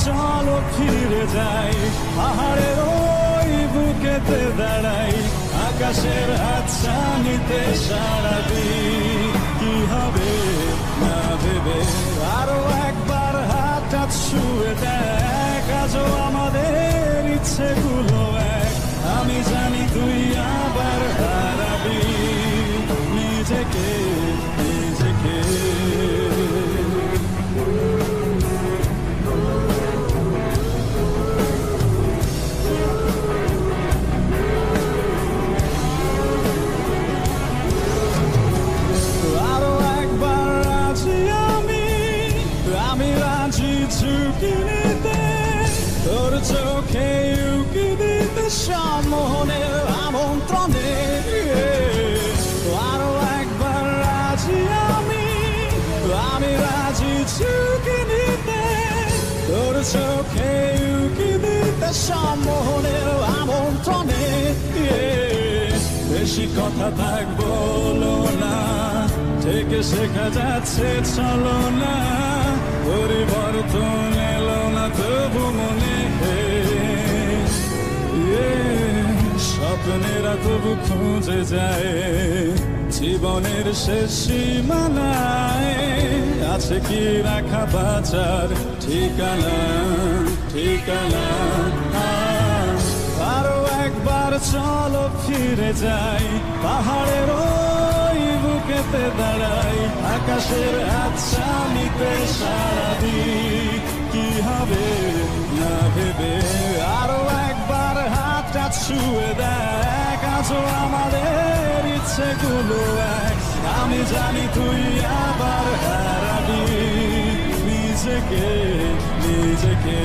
চলো ফিরে যাই, পাহাড়ের ওই বুকেতে দাঁড়াই, আকাশের হাতছানিতে সাড়া দিই। কি হবে না ভেবে আরো একবার হাতটা ছুঁয়ে দেখ, আজও আমাদের ইচ্ছেগুলো এক। আমি জানি তুই আবার হারাবি নিজেকে নিজেকে। আরো একবার রাজি আমি রাজি ঝুঁকি নিতে, তোর চোখে উকি দিতে সম্মোহনের আমন্ত্রণে। আরো একবার রাজি আমি রাজি ঝুঁকি নিতে, তোর চোখে উকি দিতে সম্মোহনের আমন্ত্রণে। বেশি কথা থাক বলো না, থেকে শেখা যাচ্ছে চলো না, পরিবর্তন এলো না তবু মনে। স্বপ্নেরা তবু খুঁজে যায় জীবনের শেষ সীমানায়, আছে কি রাখা বাঁচার ঠিকানা ঠিকানা। আরো একবার চলো ফিরে যাই, পাহাড়ের ওই বুকেতে দাঁড়াই, আকাশের হাতছানিতে সাড়া দিই। কি হবে না ভেবে আরো একবার হাতটা ছুঁয়ে দেখ, আজও আমাদের ইচ্ছেগুলো এক। আমি জানি তুই আবার হারাবি নিজেকে নিজেকে।